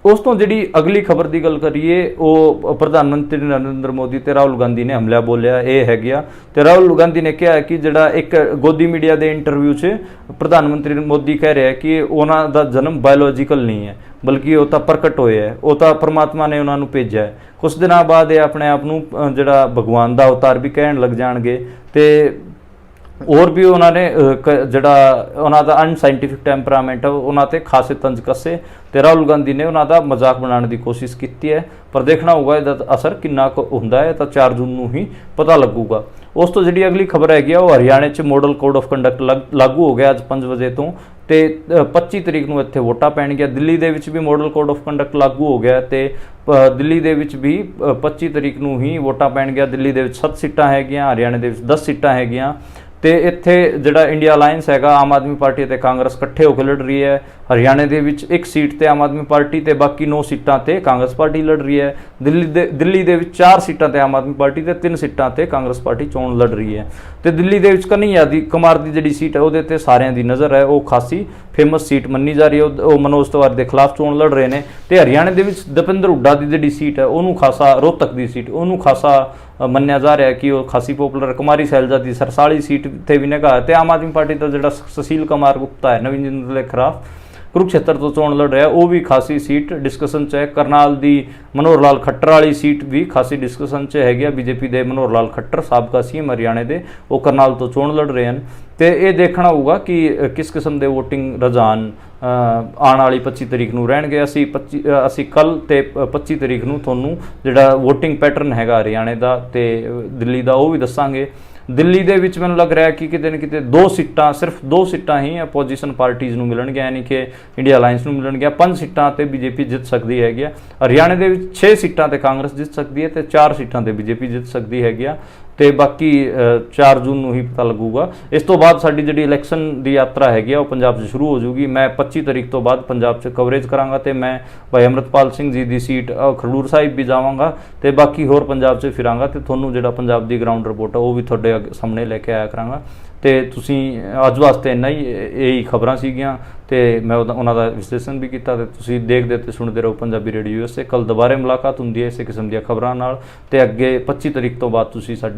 ਉਸ ਤੋਂ ਜਿਹੜੀ ਅਗਲੀ ਖਬਰ ਦੀ ਗੱਲ ਕਰੀਏ, ਉਹ ਪ੍ਰਧਾਨ ਮੰਤਰੀ ਨਰਿੰਦਰ ਮੋਦੀ ਤੇ ਰਾਹੁਲ ਗਾਂਧੀ ਨੇ ਹਮਲਾ ਬੋਲਿਆ ਇਹ ਹੈਗਾ। ਤੇ ਰਾਹੁਲ ਗਾਂਧੀ ਨੇ ਕਿਹਾ ਕਿ ਜਿਹੜਾ ਇੱਕ ਗੋਦੀ ਮੀਡੀਆ ਦੇ ਇੰਟਰਵਿਊ 'ਚ ਪ੍ਰਧਾਨ ਮੰਤਰੀ ਮੋਦੀ ਕਹਿ ਰਿਹਾ ਕਿ ਉਹਨਾਂ ਦਾ ਜਨਮ ਬਾਇਓਲੋਜੀਕਲ ਨਹੀਂ ਹੈ ਬਲਕਿ ਉਹ ਤਾਂ ਪ੍ਰਗਟ ਹੋਇਆ ਹੈ, ਉਹ ਤਾਂ ਪਰਮਾਤਮਾ ਨੇ ਉਹਨਾਂ ਨੂੰ ਭੇਜਿਆ ਹੈ। ਕੁਝ ਦਿਨਾਂ ਬਾਅਦ ਇਹ ਆਪਣੇ ਆਪ ਨੂੰ ਜਿਹੜਾ ਭਗਵਾਨ ਦਾ ਅਵਤਾਰ ਵੀ ਕਹਿਣ ਲੱਗ ਜਾਣਗੇ ਤੇ ਹੋਰ ਵੀ ਉਹਨਾਂ ਨੇ ਜਿਹੜਾ ਉਹਨਾਂ ਦਾ ਅਨਸਾਇੰਟੀਫਿਕ ਟੈਂਪਰਾਮੈਂਟ ਉਹਨਾਂ ਤੇ ਖਾਸੇ ਤੰਜ ਕੱਸੇ ਤੇ ਰਾਹੁਲ ਗਾਂਧੀ ਨੇ ਉਹਨਾਂ ਦਾ ਮਜ਼ਾਕ ਬਣਾਉਣ ਦੀ ਕੋਸ਼ਿਸ਼ ਕੀਤੀ ਹੈ, ਪਰ ਦੇਖਣਾ ਹੋਊਗਾ ਇਹਦਾ ਅਸਰ ਕਿੰਨਾ ਕੁ ਹੁੰਦਾ ਹੈ ਤਾਂ 4 ਜੂਨ ਨੂੰ ਹੀ ਪਤਾ ਲੱਗੂਗਾ। ਉਸ ਤੋਂ ਜਿਹੜੀ ਅਗਲੀ ਖਬਰ ਹੈਗੀ ਆ, ਉਹ ਹਰਿਆਣੇ 'ਚ ਮਾਡਲ ਕੋਡ ਆਫ ਕੰਡਕਟ ਲਾਗੂ ਹੋ ਗਿਆ ਅੱਜ 5 ਵਜੇ ਤੋਂ ਤੇ 25 ਤਰੀਕ ਨੂੰ ਇੱਥੇ ਵੋਟਾਂ ਪੈਣਗੀਆਂ। ਦਿੱਲੀ ਦੇ ਵਿੱਚ ਵੀ ਮਾਡਲ ਕੋਡ ਆਫ ਕੰਡਕਟ ਲਾਗੂ ਹੋ ਗਿਆ ਤੇ ਦਿੱਲੀ ਦੇ ਵਿੱਚ ਵੀ 25 ਤਰੀਕ ਨੂੰ ਹੀ ਵੋਟਾਂ ਪੈਣਗੀਆਂ। ਦਿੱਲੀ ਦੇ ਵਿੱਚ 7 ਸੀਟਾਂ ਹੈਗੀਆਂ, ਹਰਿਆਣੇ ਦੇ ਵਿੱਚ 10 ਸੀਟਾਂ ਹੈਗੀਆਂ ਤੇ ਇੱਥੇ ਜਿਹੜਾ ਇੰਡੀਆ ਅਲਾਈਅੰਸ ਹੈਗਾ, ਆਮ ਆਦਮੀ ਪਾਰਟੀ ਅਤੇ ਕਾਂਗਰਸ ਇਕੱਠੇ ਹੋ ਕੇ ਲੜ ਰਹੀ ਹੈ। ਹਰਿਆਣੇ ਦੇ ਵਿੱਚ 1 ਸੀਟ ਤੇ ਆਮ ਆਦਮੀ ਪਾਰਟੀ ਤੇ ਬਾਕੀ 9 ਸੀਟਾਂ ਤੇ ਕਾਂਗਰਸ ਪਾਰਟੀ ਲੜ ਰਹੀ ਹੈ। ਦਿੱਲੀ ਦੇ ਵਿੱਚ 4 ਸੀਟਾਂ ਤੇ ਆਮ ਆਦਮੀ ਪਾਰਟੀ ਤੇ 3 ਸੀਟਾਂ ਤੇ ਕਾਂਗਰਸ ਪਾਰਟੀ ਚੋਣ ਲੜ ਰਹੀ ਹੈ। ਤੇ ਦਿੱਲੀ ਦੇ ਵਿੱਚ ਕਨ੍ਹਈਆ ਕੁਮਾਰ ਦੀ ਜਿਹੜੀ ਸੀਟ ਹੈ ਉਹਦੇ ਤੇ ਸਾਰਿਆਂ ਦੀ ਨਜ਼ਰ ਹੈ, ਉਹ ਖਾਸੀ ਫੇਮਸ ਸੀਟ ਮੰਨੀ ਜਾ ਰਹੀ ਹੈ। ਉਹ ਮਨੋਜ ਤਿਵਾਰੀ ਦੇ ਖਿਲਾਫ ਚੋਣ ਲੜ ਰਹੇ ਨੇ। ਤੇ ਹਰਿਆਣੇ ਦੇ ਵਿੱਚ ਦਪਿੰਦਰ ਹੁੱਡਾ ਦੀ ਜਿਹੜੀ ਸੀਟ ਹੈ ਉਹਨੂੰ ਖਾਸਾ, ਰੋਹਤਕ ਦੀ ਸੀਟ ਉਹਨੂੰ ਖਾਸਾ ਮੰਨਿਆ ਜਾ ਰਿਹਾ ਕਿ ਉਹ ਖਾਸੀ ਪੋਪੂਲਰ। ਕੁਮਾਰੀ ਸੈਲਜਾ ਦੀ ਸਰਸਾਲੀ ਸੀਟ ਤੇ ਵੀ ਨਿਗਾਹ ਤੇ ਆਮ ਆਦਮੀ ਪਾਰਟੀ ਦਾ ਜਿਹੜਾ ਸੁਸ਼ੀਲ ਕੁਮਾਰ ਗੁਪਤਾ ਹੈ ਨਵੀਨ ਜਿੰਦਲ ਦੇ ਖਿਲਾਫ ਕੁਰੂਕਸ਼ੇਤਰ ਤੋਂ ਚੋਣ ਲੜ ਰਿਹਾ, ਉਹ ਵੀ ਖਾਸੀ ਸੀਟ ਡਿਸਕਸ਼ਨ 'ਚ ਹੈ। ਕਰਨਾਲ ਦੀ ਮਨੋਹਰ ਲਾਲ ਖੱਟਰ ਵਾਲੀ ਸੀਟ ਵੀ ਖਾਸੀ ਡਿਸਕਸ਼ਨ 'ਚ ਹੈਗੀ ਆ। BJP ਦੇ ਮਨੋਹਰ ਲਾਲ ਖੱਟਰ ਸਾਬਕਾ CM ਹਰਿਆਣੇ ਦੇ, ਉਹ ਕਰਨਾਲ ਤੋਂ ਚੋਣ ਲੜ ਰਹੇ ਹਨ ਤੇ ਇਹ ਦੇਖਣਾ ਹੋਊਗਾ ਕਿ ਕਿਸ ਕਿਸਮ ਦੇ ਵੋਟਿੰਗ ਰੁਝਾਨ ਆਉਣ ਵਾਲੀ 25 ਤਰੀਕ ਨੂੰ ਰਹਿਣਗੇ। ਅਸੀਂ ਕੱਲ ਤੇ 25 ਤਰੀਕ ਨੂੰ ਤੁਹਾਨੂੰ ਜਿਹੜਾ ਵੋਟਿੰਗ ਪੈਟਰਨ ਹੈਗਾ ਹਰਿਆਣੇ ਦਾ ਤੇ ਦਿੱਲੀ ਦਾ ਉਹ ਵੀ ਦੱਸਾਂਗੇ। ਦਿੱਲੀ ਦੇ ਵਿੱਚ ਮੈਨੂੰ ਲੱਗ ਰਿਹਾ ਕਿ ਕਿਤੇ ਨਾ ਕਿਤੇ 2 ਸੀਟਾਂ, ਸਿਰਫ 2 ਸੀਟਾਂ ਹੀ ਆਪੋਜੀਸ਼ਨ ਪਾਰਟੀਜ਼ ਨੂੰ ਮਿਲਣਗੀਆਂ, ਯਾਨੀ ਕਿ ਇੰਡੀਆ ਅਲਾਈਅੰਸ ਨੂੰ ਮਿਲਣਗੀਆਂ। 5 ਸੀਟਾਂ ਤੇ BJP ਜਿੱਤ ਸਕਦੀ ਹੈਗੀ ਆ। ਹਰਿਆਣੇ ਦੇ ਵਿੱਚ 6 ਸੀਟਾਂ ਤੇ ਕਾਂਗਰਸ ਜਿੱਤ ਸਕਦੀ ਹੈ ਤੇ 4 ਸੀਟਾਂ ਤੇ BJP ਜਿੱਤ ਸਕਦੀ ਹੈਗੀ ਆ ਤੇ ਬਾਕੀ 4 ਜੂਨ ਨੂੰ ਹੀ ਪਤਾ ਲੱਗੂਗਾ। ਇਸ ਤੋਂ ਬਾਅਦ ਸਾਡੀ ਜਿਹੜੀ ਇਲੈਕਸ਼ਨ ਦੀ ਯਾਤਰਾ ਹੈਗੀ ਆ ਉਹ ਪੰਜਾਬ 'ਚ ਸ਼ੁਰੂ ਹੋ ਜਾਊਗੀ। ਮੈਂ 25 ਤਰੀਕ ਤੋਂ ਬਾਅਦ ਪੰਜਾਬ 'ਚ ਕਵਰੇਜ ਕਰਾਂਗਾ ਤੇ ਮੈਂ ਭਾਈ ਅੰਮ੍ਰਿਤਪਾਲ ਸਿੰਘ ਜੀ ਦੀ ਸੀਟ ਖਡੂਰ ਸਾਹਿਬ ਵੀ ਜਾਵਾਂਗਾ ਤੇ ਬਾਕੀ ਹੋਰ ਪੰਜਾਬ 'ਚ ਫਿਰਾਂਗਾ ਤੇ ਤੁਹਾਨੂੰ ਜਿਹੜਾ ਪੰਜਾਬ ਦੀ ਗਰਾਊਂਡ ਰਿਪੋਰਟ ਆ ਉਹ ਵੀ ਤੁਹਾਡੇ ਸਾਹਮਣੇ ਲੈ ਕੇ ਆਇਆ ਕਰਾਂਗਾ। ਤੇ ਤੁਸੀਂ ਅੱਜ ਵਾਸਤੇ ਇੰਨਾ ਹੀ, ਇਹੀ ਖਬਰਾਂ ਸੀਗੀਆਂ ਤੇ ਮੈਂ ਉਹਨਾਂ ਦਾ ਵਿਸ਼ਲੇਸ਼ਣ ਵੀ ਕੀਤਾ ਤੇ ਤੁਸੀਂ ਦੇਖਦੇ ਤੇ ਸੁਣਦੇ ਰਹੋ ਪੰਜਾਬੀ ਰੇਡੀਓ USA। ਕੱਲ ਦੁਬਾਰਾ ਮੁਲਾਕਾਤ ਹੁੰਦੀ ਹੈ ਇਸੇ ਕਿਸਮ ਦੀਆਂ ਖਬਰਾਂ ਨਾਲ ਤੇ ਅੱਗੇ 25 ਤਰੀਕ ਤੋਂ ਬਾਅਦ ਤੁਸੀਂ ਸਾਡੀ